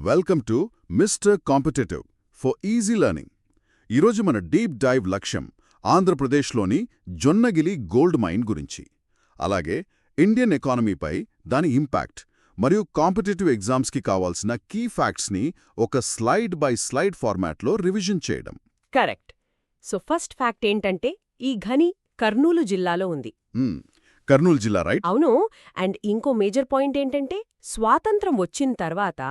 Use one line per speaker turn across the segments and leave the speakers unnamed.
Welcome to mister competitive for easy learning. ఈరోజు మన deep dive లక్ష్యం ఆంధ్రప్రదేశ్లోని జొన్నగిలి గోల్డ్ మైన్ గురించి, అలాగే ఇండియన్ ఎకానమీపై దాని ఇంపాక్ట్ మరియు కాంపిటేటివ్ ఎగ్జామ్స్కి కావాల్సిన కీ ఫ్యాక్ట్స్ని ఒక స్లైడ్ బై స్లైడ్ ఫార్మాట్లో రివిజన్ చేయడం.
కరెక్ట్. సో ఫస్ట్ ఫ్యాక్ట్ ఏంటంటే ఈ ఘని కర్నూలు జిల్లాలో ఉంది.
కర్నూలు జిల్లా, రైట్?
అవును. అండ్ ఇంకో మేజర్ పాయింట్ ఏంటంటే స్వాతంత్రం వచ్చిన తర్వాత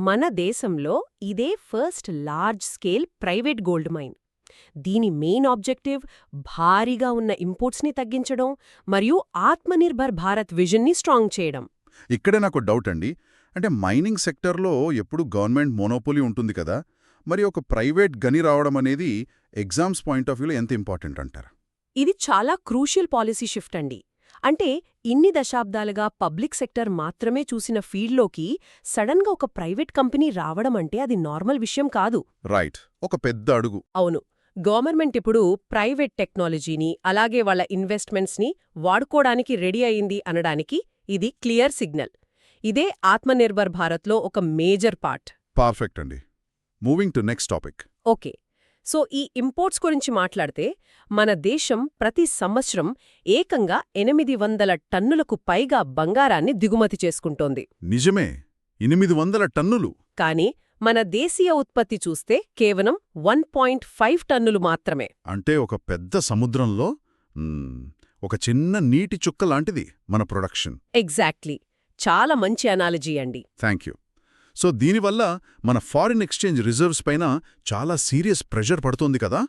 మన దేశంలో ఇదే first large scale private gold mine. దీని మెయిన్ ఆబ్జెక్టివ్ భారీగా ఉన్న ఇంపోర్ట్స్ని తగ్గించడం మరియు ఆత్మనిర్భర్ భారత్ విజన్ని స్ట్రాంగ్ చేయడం.
ఇక్కడే నాకు డౌట్ అండి. అంటే మైనింగ్ సెక్టర్లో ఎప్పుడు గవర్నమెంట్ మోనోపోలీ ఉంటుంది కదా, మరి ఒక ప్రైవేట్ గని రావడం అనేది ఎగ్జామ్స్ పాయింట్ ఆఫ్ వ్యూలో ఎంత ఇంపార్టెంట్ అంటారు?
ఇది చాలా క్రూషియల్ పాలసీ షిఫ్ట్ అండి. అంటే ఇన్ని దశాబ్దాలుగా పబ్లిక్ సెక్టర్ మాత్రమే చూసిన ఫీల్డ్లోకి సడన్గా ఒక ప్రైవేట్ కంపెనీ రావడం అంటే అది నార్మల్ విషయం కాదు.
రైట్, ఒక పెద్ద అడుగు.
అవును. గవర్నమెంట్ ఇప్పుడు ప్రైవేట్ టెక్నాలజీని అలాగే వాళ్ళ ఇన్వెస్ట్మెంట్స్ని వాడుకోవడానికి రెడీ అయింది అనడానికి ఇది క్లియర్ సిగ్నల్. ఇదే ఆత్మనిర్భర్ భారత్లో ఒక మేజర్ పార్ట్.
పర్ఫెక్ట్ అండి. Moving to next topic.
Okay. So ఈ ఇంపోర్ట్స్ గురించి మాట్లాడితే మన దేశం ప్రతి సంవత్సరం ఏకంగా 800 టన్నులకు పైగా బంగారాన్ని దిగుమతి చేసుకుంటోంది.
నిజమే, 800 టన్నులు.
కానీ మన దేశీయ ఉత్పత్తి చూస్తే కేవలం 1.5 టన్నులు మాత్రమే.
అంటే ఒక పెద్ద సముద్రంలో ఒక చిన్న నీటి చుక్క లాంటిది మన ప్రొడక్షన్.
ఎగ్జాక్ట్లీ. చాలా మంచి అనాలజీ అండి.
Thank you. సో దీనివల్ల మన ఫారిన్ ఎక్స్చేంజ్ రిజర్వ్స్ పైన చాలా సీరియస్ ప్రెషర్ పడుతోంది కదా.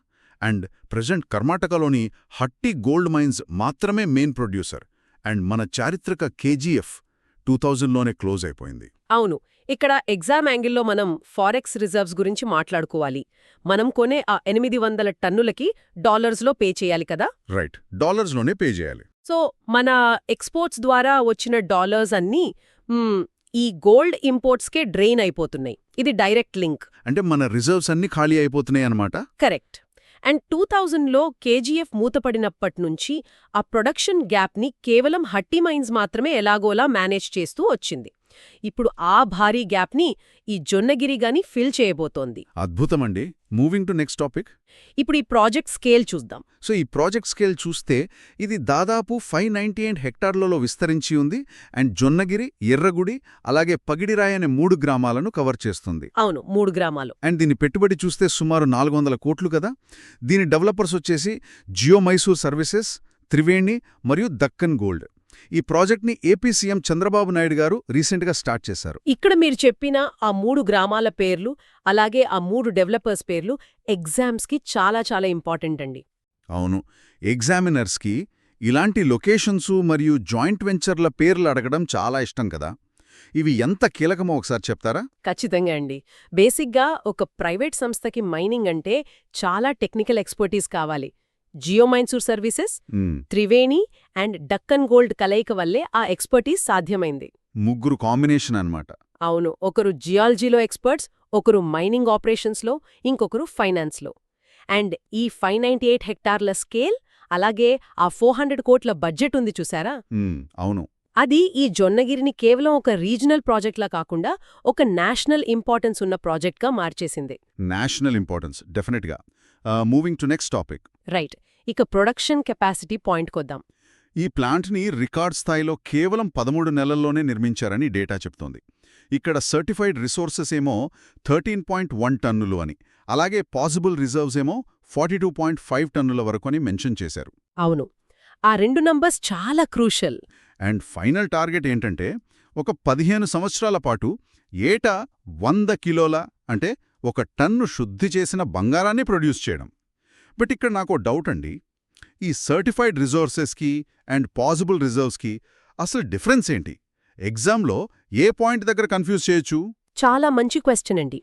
అండ్ ప్రెజెంట్ కర్ణాటకలోని హట్టి గోల్డ్ మైన్స్ మాత్రమే మెయిన్ ప్రొడ్యూసర్. అండ్ మన చారిత్రక కేజీఎఫ్ 2000లోనే క్లోజ్ అయిపోయింది.
అవును. ఇక్కడ ఎగ్జామ్ యాంగిల్లో మనం ఫారెక్స్ రిజర్వ్స్ గురించి మాట్లాడుకోవాలి. మనం కొనే ఆ 800 టన్నులకి డాలర్స్లో పే చేయాలి కదా.
రైట్, డాలర్స్లోనే పే చేయాలి.
సో మన ఎక్స్పోర్ట్స్ ద్వారా వచ్చిన డాలర్స్ అన్నీ ఈ గోల్డ్ ఇంపోర్ట్స్కే డ్రెయిన్ అయిపోతున్నాయి. ఇది డైరెక్ట్ లింక్.
అంటే మన రిజర్వ్స్ అన్నీ ఖాళీ అయిపోతున్నాయి అన్నమాట.
కరెక్ట్. అండ్ 2000లో కేజీఎఫ్ మూతపడినప్పట్నుంచి ఆ ప్రొడక్షన్ గ్యాప్ని కేవలం హట్టి మైన్స్ మాత్రమే ఎలాగోలా మేనేజ్ చేస్తూ వచ్చింది. ఇప్పుడు ఆ భారీ గ్యాప్ని ఈ జొన్నగిరి గని ఫిల్ చేయబోతోంది.
అద్భుతమండి. Moving to next topic.
ఇప్పుడు ఈ ప్రాజెక్ట్ స్కేల్ చూద్దాం.
సో ఈ ప్రాజెక్ట్ స్కేల్ చూస్తే ఇది దాదాపు 598 హెక్టార్లలో విస్తరించి ఉంది. అండ్ జొన్నగిరి, ఎర్రగుడి అలాగే పగిడిరాయ్ అనే 3 గ్రామాలను కవర్ చేస్తుంది.
అవును, 3 గ్రామాలు.
అండ్ దీని పెట్టుబడి చూస్తే సుమారు 400 కోట్లు కదా. దీని డెవలపర్స్ వచ్చేసి జియో మైసూర్ సర్వీసెస్, త్రివేణి మరియు దక్కన్ గోల్డ్. ఈ ప్రాజెక్ట్ని ఏపీ సీఎం చంద్రబాబు నాయుడు గారు రీసెంట్గా స్టార్ట్ చేశారు.
ఇక్కడ మీరు చెప్పిన ఆ 3 గ్రామాల పేర్లు అలాగే ఆ 3 డెవలపర్స్ పేర్లు ఎగ్జామ్స్కి చాలా చాలా ఇంపార్టెంట్ అండి.
అవును, ఎగ్జామినర్స్కి ఇలాంటి లొకేషన్సు మరియు జాయింట్ వెంచర్ల పేర్లు అడగడం చాలా ఇష్టం కదా. ఇవి ఎంత కీలకమో ఒకసారి చెప్తారా?
ఖచ్చితంగా అండి. బేసిక్గా ఒక ప్రైవేట్ సంస్థకి మైనింగ్ అంటే చాలా టెక్నికల్ ఎక్స్పర్టీస్ కావాలి. Geo Mysore services, Triveni and Deccan gold కలయిక వల్లే ఆ ఎక్స్పర్టీస్ సాధ్యమైంది.
3 కాంబినేషన్ అన్నమాట.
అవును. ఒకరు జియాలజీలో ఎక్స్పర్ట్స్, ఒకరు మైనింగ్ ఆపరేషన్స్లో, ఇంకొకరు ఫైనాన్స్లో. అండ్ ఈ 598 హెక్టార్ల స్కేల్ అలాగే ఆ 400 కోట్ల బడ్జెట్ ఉంది చూసారా.
అవును.
అది ఈ జొన్నగిరిని కేవలం ఒక రీజనల్ ప్రాజెక్ట్లా కాకుండా ఒక నేషనల్ ఇంపార్టెన్స్ ఉన్న ప్రాజెక్ట్గా మార్చేసింది.
నేషనల్ ఇంపార్టెన్స్, డెఫినెట్గా. Moving to next topic.
Right. ఇక ప్రొడక్షన్ కెపాసిటీ పాయింట్కొద్దాం.
ఈ ప్లాంట్ని రికార్డ్ స్థాయిలో కేవలం 13 నెలల్లోనే నిర్మించారని డేటా చెప్తోంది. ఇక్కడ సర్టిఫైడ్ రిసోర్సెస్ ఏమో 13.1 టన్నులు అని, అలాగే పాసిబుల్ రిజర్వ్స్ ఏమో 42.5 టన్నుల వరకు అని మెన్షన్ చేశారు.
అవును, ఆ 2 నంబర్స్ చాలా క్రూషల్.
అండ్ ఫైనల్ టార్గెట్ ఏంటంటే ఒక 15 సంవత్సరాల పాటు ఏటా 100 కిలోల అంటే 1 టన్ను శుద్ధి చేసిన బంగారాన్ని ప్రొడ్యూస్ చేయడం. బట్ ఇక్కడ నాకు డౌట్ అండి, ఈ సర్టిఫైడ్ రిసోర్సెస్కి అండ్ పాసిబుల్ రిజర్వ్స్కి అసలు డిఫరెన్స్ ఏంటి? ఎగ్జామ్లో ఏ పాయింట్ దగ్గర కన్ఫ్యూజ్ చేయొచ్చు?
చాలా మంచి క్వశ్చన్ అండి.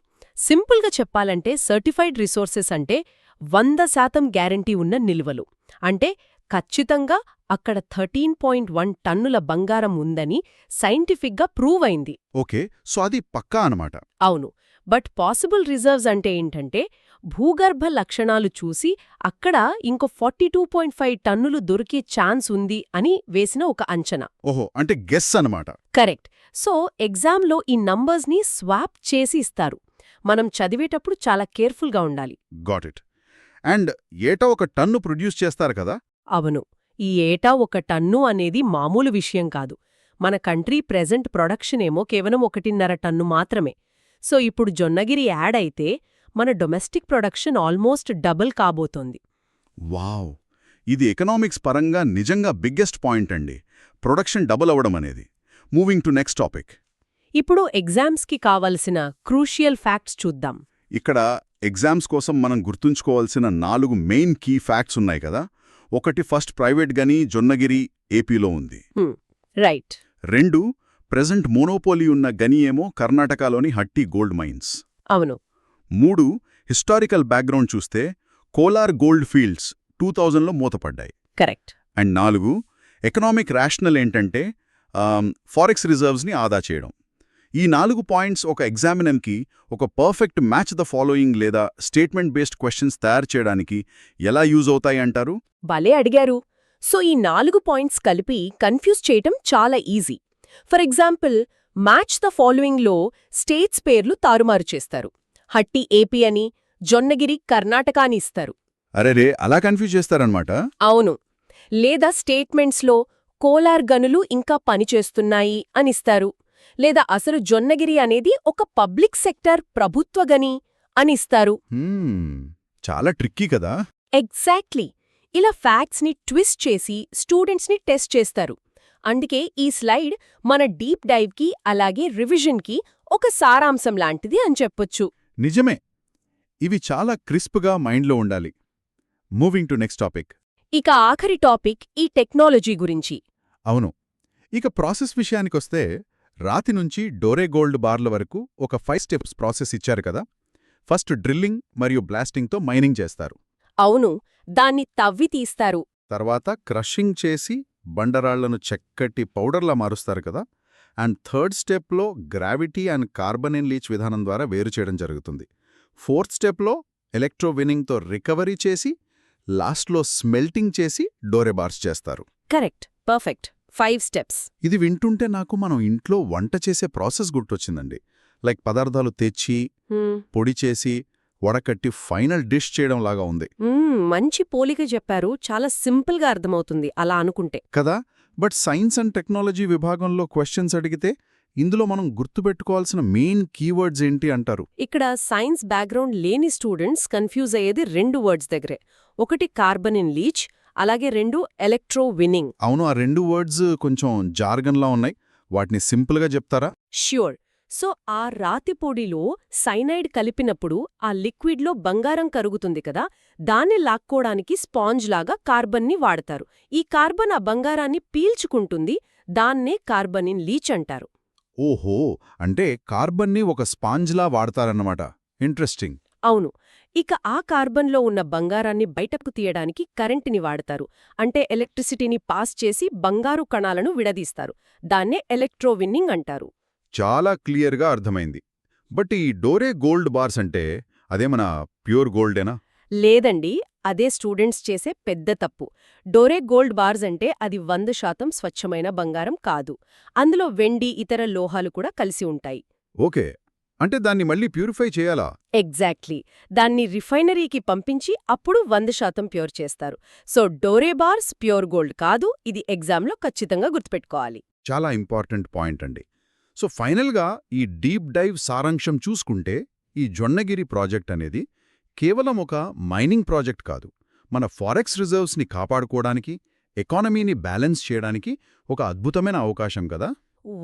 సింపుల్గా చెప్పాలంటే సర్టిఫైడ్ రిసోర్సెస్ అంటే 100% గ్యారంటీ ఉన్న నిల్వలు. అంటే ఖచ్చితంగా అక్కడ 13.1 టన్నుల బంగారం ఉందని సైంటిఫిక్గా ప్రూవ్ అయింది.
ఓకే, సో అది పక్కా అనమాట.
అవును. బట్ పాసిబుల్ రిజర్వ్స్ అంటే ఏంటంటే భూగర్భ లక్షణాలు చూసి అక్కడ ఇంకో 42.5 టన్నులు దొరికే ఛాన్స్ ఉంది అని వేసిన ఒక అంచనా.
ఓహో, అంటే గెస్ అనమాట.
కరెక్ట్. సో ఎగ్జామ్లో ఈ నంబర్స్ని స్వాప్ చేసి ఇస్తారు. మనం చదివేటప్పుడు చాలా కేర్ఫుల్గా ఉండాలి.
Got it. అండ్ ఏటా ఒక టన్ను ప్రొడ్యూస్ చేస్తారు కదా?
అవును, ఈ ఏటా 1 టన్ను అనేది మామూలు విషయం కాదు. మన కంట్రీ ప్రెజెంట్ ప్రొడక్షన్ ఏమో కేవలం 1.5 టన్ను మాత్రమే. సో ఇప్పుడు జొన్నగిరి యాడ్ అయితే మన డొమెస్టిక్ ప్రొడక్షన్ ఆల్మోస్ట్ డబుల్ కాబోతోంది.
వావ్! ఇది ఎకనామిక్స్ పరంగా నిజంగా బిగ్గెస్ట్ పాయింట్ అండి, ప్రొడక్షన్ డబుల్ అవ్వడం అనేది. Moving to next topic.
ఇప్పుడు ఎగ్జామ్స్కి కావలసిన క్రూషియల్ ఫ్యాక్ట్స్ చూద్దాం.
ఇక్కడ ఎగ్జామ్స్ కోసం మనం గుర్తుంచుకోవాల్సిన 4 మెయిన్ కీ ఫ్యాక్ట్స్ ఉన్నాయి కదా. ఒకటి, ఫస్ట్ ప్రైవేట్ గని జొన్నగిరి ఏపీలో ఉంది.
రైట్.
2, ప్రెజెంట్ మోనోపోలీ ఉన్న గని ఏమో కర్ణాటకలోని హట్టి గోల్డ్ మైన్స్.
అవును.
3, హిస్టారికల్ బ్యాక్గ్రౌండ్ చూస్తే కోలార్ గోల్డ్ ఫీల్డ్స్ 2000లో మూతపడ్డాయి.
కరెక్ట్.
అండ్ 4, ఎకనామిక్ రేషనల్ ఏంటంటే ఫారెక్స్ రిజర్వ్స్ని ఆదా చేయడం. ఈ 4 పాయింట్స్ ఒక ఎగ్జామినర్కి ఒక పర్ఫెక్ట్ మ్యాచ్ ద ఫాలోయింగ్ లేదా స్టేట్మెంట్ బేస్డ్ క్వశ్చన్స్ తయారు చేయడానికి ఎలా యూజ్ అవుతాయి అంటారు?
భలే అడిగారు. సో ఈ 4 పాయింట్స్ కలిపి కన్ఫ్యూజ్ చేయటం చాలా easy. For example, match the ఫాలోయింగ్లో స్టేట్స్ పేర్లు తారుమారు చేస్తారు. హట్టి ఏపీ అని, జొన్నగిరి కర్ణాటక అని ఇస్తారు.
అరెరే, అలా కన్ఫ్యూజ్ చేస్తారనమాట.
అవును. లేదా స్టేట్మెంట్స్లో కోలార్ గనులు ఇంకా పనిచేస్తున్నాయి అనిస్తారు. లేదా అసలు జొన్నగిరి అనేది ఒక పబ్లిక్ సెక్టర్ ప్రభుత్వ గని అనిస్తారు.
చాలా ట్రిక్కీ కదా.
ఎగ్జాక్ట్లీ. ఇలా ఫ్యాక్ట్స్ని ట్విస్ట్ చేసి స్టూడెంట్స్ని టెస్ట్ చేస్తారు. అందుకే ఈ స్లైడ్ మన డీప్ డైవ్కి అలాగే రివిజన్కి ఒక సారాంశం లాంటిది అని చెప్పొచ్చు.
నిజమే. ఇవి చాలా క్రిస్ప్గా మైండ్లో ఉండాలి. Moving to next topic.
ఇక ఆఖరి టాపిక్ ఈ టెక్నాలజీ గురించి.
అవును. ఇక ప్రాసెస్ విషయానికొస్తే రాతి నుంచి డోరే గోల్డ్ బార్ల వరకు ఒక 5 స్టెప్స్ ప్రాసెస్ ఇచ్చారు కదా. ఫస్ట్ డ్రిల్లింగ్ మరియు బ్లాస్టింగ్తో మైనింగ్ చేస్తారు.
అవును, దాన్ని తవ్వి తీస్తారు.
తర్వాత క్రషింగ్ చేసి బండరాళ్లను చక్కటి పౌడర్లా మారుస్తారు కదా. అండ్ థర్డ్ స్టెప్లో గ్రావిటీ అండ్ కార్బన్ లీచ్ విధానం ద్వారా వేరు చేయడం జరుగుతుంది. ఫోర్త్ స్టెప్లో ఎలక్ట్రోవినింగ్తో రికవరీ చేసి లాస్ట్లో స్మెల్టింగ్ చేసి డోరే బార్స్ చేస్తారు.
కరెక్ట్. పర్ఫెక్ట్. 5 స్టెప్స్.
ఇది వింటుంటే నాకు మనం ఇంట్లో వంట చేసే ప్రాసెస్ గుర్తొచ్చిందండి. లైక్ పదార్థాలు తెచ్చి పొడి చేసి వడకట్టి ఫైనల్ డిష్ చేయడం లాగా ఉంది
మంచి పోలిక చెప్పారు. చాలా సింపుల్గా అర్థమవుతుంది అలా అనుకుంటే
కదా. బట్ సైన్స్ అండ్ టెక్నాలజీ విభాగంలో క్వశ్చన్స్ అడిగితే ఇందులో మనం గుర్తుపెట్టుకోవాల్సిన మెయిన్ కీవర్డ్స్ ఏంటి అంటారు?
ఇక్కడ సైన్స్ బ్యాక్గ్రౌండ్ లేని స్టూడెంట్స్ కన్ఫ్యూజ్ అయ్యేది 2 వర్డ్స్ దగ్గరే. ఒకటి కార్బన్ లీచ్, అలాగే 2 ఎలక్ట్రో విన్నింగ్.
అవును, ఆ 2 వర్డ్స్ కొంచెం జార్గన్లా ఉన్నాయి. వాటిని సింపుల్గా చెప్తారా?
ష్యూర్. సో ఆ రాతి పొడిలో సైనైడ్ కలిపినప్పుడు ఆ లిక్విడ్లో బంగారం కరుగుతుంది కదా, దాన్ని లాక్కోడానికి స్పాంజ్ లాగా కార్బన్ని వాడతారు. ఈ కార్బన్ ఆ బంగారాన్ని పీల్చుకుంటుంది. దాన్నే కార్బనిన్ లీచ్ అంటారు.
ఓహో, అంటే కార్బన్ని ఒక స్పాంజ్లా వాడతారన్నమాట. ఇంట్రెస్టింగ్.
అవును. ఇక ఆ కార్బన్లో ఉన్న బంగారాన్ని బయటకు తీయడానికి కరెంటుని వాడతారు. అంటే ఎలక్ట్రిసిటీని పాస్ చేసి బంగారు కణాలను విడదీస్తారు. దాన్నే ఎలక్ట్రోవిన్నింగ్ అంటారు.
చాలా క్లియర్గా అర్థమైంది. బట్ ఈ డోరే గోల్డ్ బార్స్ అంటే అదేమన్నా ప్యూర్ గోల్డేనా?
లేదండి, అదే స్టూడెంట్స్ చేసే పెద్ద తప్పు. డోరే గోల్డ్ బార్స్ అంటే అది 100% స్వచ్ఛమైన బంగారం కాదు. అందులో వెండి, ఇతర లోహాలు కూడా కలిసి ఉంటాయి.
ఓకే, అంటే దాన్ని మళ్ళీ ప్యూరిఫై చేయాలా?
ఎగ్జాక్ట్లీ. దాన్ని రిఫైనరీకి పంపించి అప్పుడు 100% ప్యూర్ చేస్తారు. సో డోరే బార్స్ ప్యూర్ గోల్డ్ కాదు. ఇది ఎగ్జామ్లో ఖచ్చితంగా గుర్తుపెట్టుకోవాలి.
చాలా ఇంపార్టెంట్ పాయింట్ అండి. సో ఫైనల్గా ఈ డీప్ డైవ్ సారాంశం చూసుకుంటే ఈ జొన్నగిరి ప్రాజెక్ట్ అనేది కేవలం ఒక మైనింగ్ ప్రాజెక్ట్ కాదు. మన ఫారెక్స్ రిజర్వ్స్ని కాపాడుకోవడానికి, ఎకానమీని బ్యాలెన్స్ చేయడానికి ఒక అద్భుతమైన అవకాశం కదా.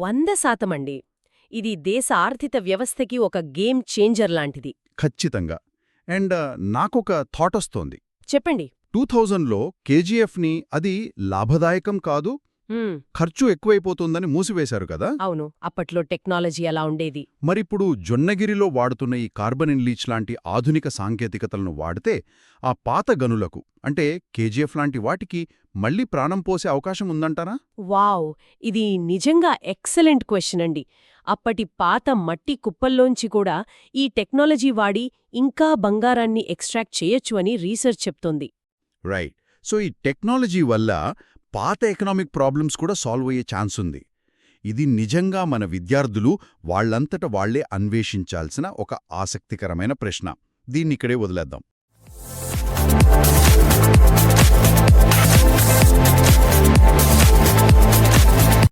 100% అండి. ఇది దేశ ఆర్థిక వ్యవస్థకి ఒక గేమ్ చేంజర్ లాంటిది.
ఖచ్చితంగా. అండ్ నాకొక థాట్ వస్తోంది.
చెప్పండి.
2000లో కేజీఎఫ్ని అది లాభదాయకం కాదు, ఖర్చు ఎక్కువైపోతుందని మూసివేశారు కదా.
అవును, అప్పట్లో టెక్నాలజీ అలా ఉండేది.
మరిప్పుడు జొన్నగిరిలో వాడుతున్న ఈ కార్బన్ లీచ్ లాంటి ఆధునిక సాంకేతికతలను వాడితే ఆ పాత గనులకు అంటే కేజీఎఫ్ లాంటి వాటికి మళ్లీ ప్రాణం పోసే అవకాశం ఉందంటారా?
వావ్, ఇది నిజంగా ఎక్సలెంట్ క్వశ్చన్ అండి. అప్పటి పాత మట్టి కుప్పల్లోంచి కూడా ఈ టెక్నాలజీ వాడి ఇంకా బంగారాన్ని ఎక్స్ట్రాక్ట్ చేయొచ్చు అని రీసెర్చ్ చెప్తోంది.
రైట్. సో ఈ టెక్నాలజీ వల్ల పాత ఎకనామిక్ ప్రాబ్లమ్స్ కూడా సాల్వ్ అయ్యే ఛాన్స్ ఉంది. ఇది నిజంగా మన విద్యార్థులు వాళ్ళంతట వాళ్లే అన్వేషించాల్సిన ఒక ఆసక్తికరమైన ప్రశ్న. దీన్నిక్కడే వదిలేద్దాం.